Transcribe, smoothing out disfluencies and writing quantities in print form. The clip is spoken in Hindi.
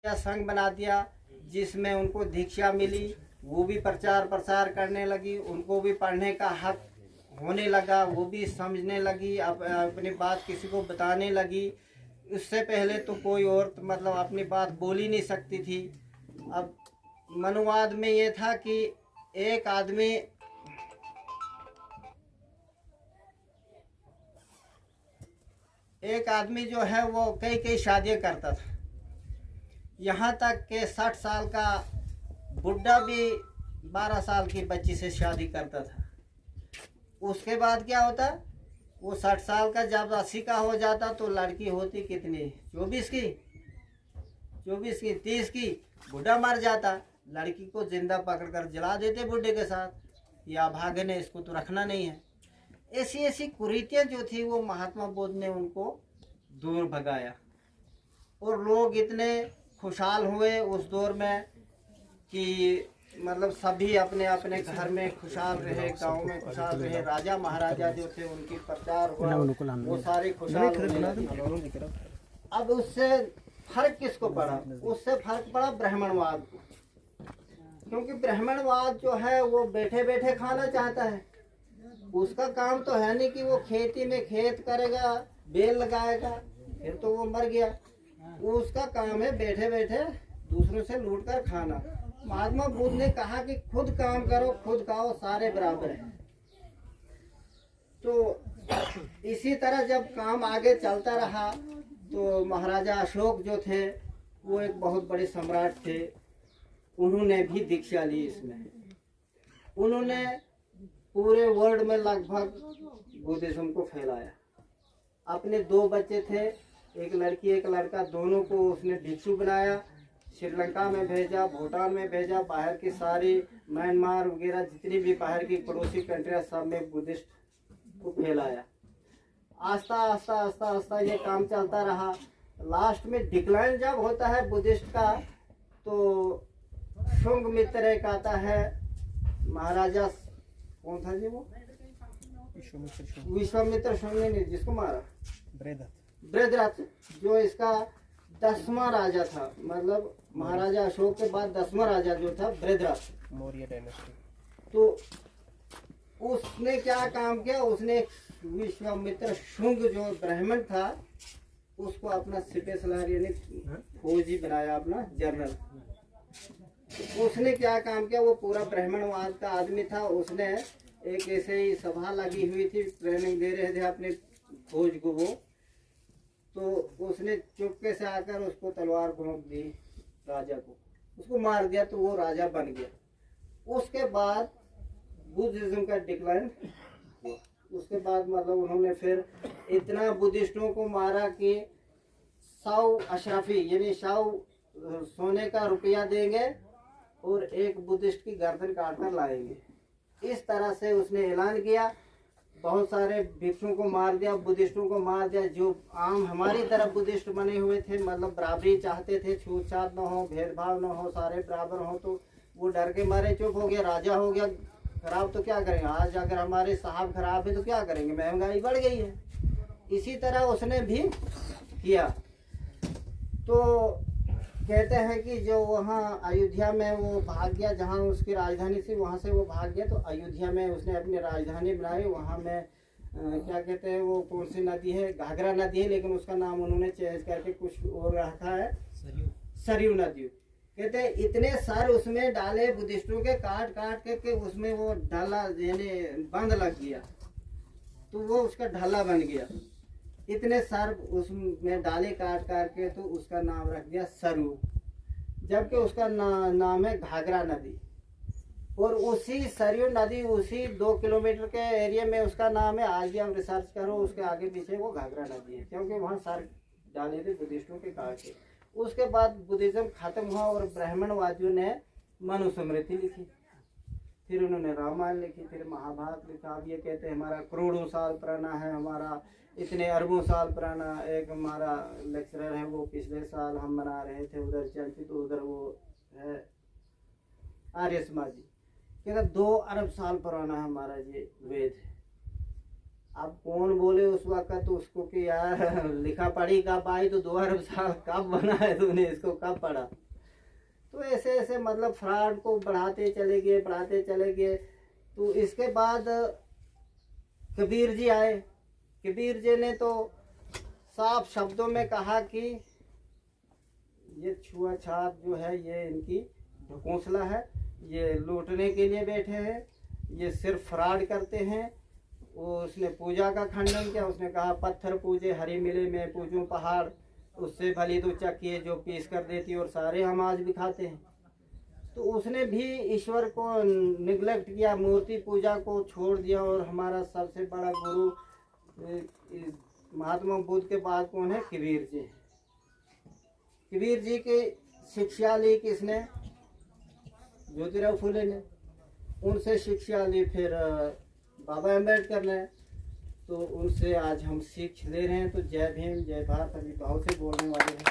या संघ बना दिया जिसमें उनको दीक्षा मिली, वो भी प्रचार प्रसार करने लगी, उनको भी पढ़ने का हक होने लगा, वो भी समझने लगी, अपनी बात किसी को बताने लगी। उससे पहले तो कोई औरत मतलब अपनी बात बोल ही नहीं सकती थी। अब मनुवाद में ये था कि एक आदमी जो है वो कई कई शादियां करता था। यहाँ तक के 60 साल का बुढ़ा भी 12 साल की बच्ची से शादी करता था। उसके बाद क्या होता, वो 60 साल का जब 80 का हो जाता तो लड़की होती कितनी, 24 की 30 की। बुढ़ा मर जाता, लड़की को जिंदा पकड़कर जला देते बुढ़े के साथ, या भागे ने, इसको तो रखना नहीं है। ऐसी ऐसी कुरीतियाँ जो थी वो महात्मा बुद्ध ने उनको दूर भगाया, और लोग इतने खुशहाल हुए उस दौर में कि मतलब सभी अपने अपने घर में खुशहाल रहे, गांव में खुशहाल रहे। राजा महाराजा जो थे उनकी प्रचार हुआ, वो सारे खुशहाल हुए। अब उससे फर्क किसको पड़ा? उससे फर्क पड़ा ब्राह्मणवाद को, क्योंकि ब्राह्मणवाद जो है वो बैठे बैठे खाना चाहता है। उसका काम तो है नहीं कि वो खेती में खेत करेगा, बेल लगाएगा, फिर तो वो मर गया। उसका काम है बैठे बैठे दूसरों से लूट कर खाना। महात्मा बुद्ध ने कहा कि खुद काम करो, खुद खाओ, सारे बराबर हैं। तो इसी तरह जब काम आगे चलता रहा तो महाराजा अशोक जो थे वो एक बहुत बड़े सम्राट थे, उन्होंने भी दीक्षा ली इसमें। उन्होंने पूरे वर्ल्ड में लगभग बुद्धिज्म को फैलाया। अपने 2 बच्चे थे, एक लड़की एक लड़का, दोनों को उसने भिक्षु बनाया। श्रीलंका में भेजा, भूटान में भेजा, बाहर की सारी म्यांमार वगैरह जितनी भी बाहर की पड़ोसी कंट्रियां सब में बुद्धिस्ट को फैलाया। आस्ता आस्ता आस्ता आस्ता ये काम चलता रहा। लास्ट में डिक्लाइन जब होता है बुद्धिस्ट का, तो शुंग मित्र एक आता है, महाराजा कौन था जी वो, विश्वामित्र शुंग ने जिसको मारा, बृहद्रथ, जो इसका 10वां राजा था। मतलब महाराजा अशोक के बाद 10वां राजा जो था बृहद्रथ, मौर्य डायनेस्टी। तो उसने क्या काम किया, उसने विश्वामित्र शुंग जो ब्राह्मण था उसको अपना सिपह सलार यानी फौजी बनाया, अपना जनरल। तो उसने क्या काम किया, वो पूरा ब्राह्मणवाद का आदमी था। उसने एक ऐसे ही सभा लगी हुई थी, ट्रेनिंग दे रहे थे अपने फौज को वो, तो उसने चुपके से आकर उसको तलवार घोंप दी राजा को, उसको मार दिया, तो वो राजा बन गया। उसके बाद बुद्धिज्म का डिक्लाइन हुआ। उसके बाद मतलब उन्होंने फिर इतना बुद्धिस्टों को मारा कि 100 अशरफी यानी 100 सोने का रुपया देंगे और एक बुद्धिस्ट की गर्दन काट कर लाएंगे। इस तरह से उसने ऐलान किया। बहुत सारे भिक्षुओं को मार दिया, बुद्धिस्टों को मार दिया। जो आम हमारी तरफ बुद्धिस्ट बने हुए थे, मतलब बराबरी चाहते थे, छूतछात न हो, भेदभाव न हो, सारे बराबर हो, तो वो डर के मारे चुप हो गया। राजा हो गया खराब तो क्या करेंगे, आज अगर हमारे साहब खराब है तो क्या करेंगे, महंगाई बढ़ गई है। इसी तरह उसने भी किया। तो कहते हैं कि जो वहाँ अयोध्या में वो भाग गया, जहाँ उसकी राजधानी थी वहाँ से वो भाग गया, तो अयोध्या में उसने अपनी राजधानी बनाई। वहाँ में क्या कहते हैं, वो कौन सी नदी है, घाघरा नदी है, लेकिन उसका नाम उन्होंने चेंज करके कुछ और रखा है, सरयू नदी। कहते हैं इतने सर उसमें डाले बुद्धिस्टों के, काट काट के उसमें वो ढाला यानी बंद लग गया, तो वो उसका ढाला बन गया। इतने सर उसमें डाले काट काट के, तो उसका नाम रख दिया सरयू, जबकि उसका नाम है घाघरा नदी। और उसी सरयू नदी उसी 2 किलोमीटर के एरिया में उसका नाम है, आज भी हम रिसर्च करो उसके आगे पीछे वो घाघरा नदी है, क्योंकि वहाँ सर डाले थे बुद्धिस्टों के काट के। उसके बाद बुद्धिज्म खत्म हुआ और ब्राह्मणवादियों ने मनुस्मृति लिखी, फिर उन्होंने रामायण लिखी, फिर महाभारत लिखा। अब ये कहते हैं हमारा करोड़ों साल पुराना है, हमारा इतने अरबों साल पुराना। एक हमारा लेक्चरर है, वो पिछले साल हम मना रहे थे उधर चलती, तो उधर वो है आर्य समाजी, कहता 2 अरब साल पुराना हमारा ये वेद है। अब कौन बोले उस वक्त तो उसको कि यार लिखा पढ़ी कब आई, तो 2 अरब साल कब बना है तूने, इसको कब पढ़ा। तो ऐसे ऐसे मतलब फ्रॉड को बढ़ाते चले गए। तो इसके बाद कबीर जी आए। कबीर जी ने तो साफ शब्दों में कहा कि ये छुआछात जो है ये इनकी ढकोसला है, ये लूटने के लिए बैठे हैं, ये सिर्फ फ्रॉड करते हैं। वो उसने पूजा का खंडन किया। उसने कहा पत्थर पूजे हरी मिले, मैं पूजूं पहाड़, उससे भली तो चक्की जो पीस कर देती और सारे हम आज भी खाते हैं। तो उसने भी ईश्वर को निगलेक्ट किया, मूर्ति पूजा को छोड़ दिया। और हमारा सबसे बड़ा गुरु महात्मा बुद्ध के बाद कौन है? कबीर जी। कबीर जी की शिक्षा ली किसने? ज्योतिराव फुले ने। उनसे शिक्षा ली फिर बाबा अम्बेडकर ने। तो उनसे आज हम सीख ले रहे हैं। तो जय भीम जय भारत अभी भाव से बोलने वाले हैं।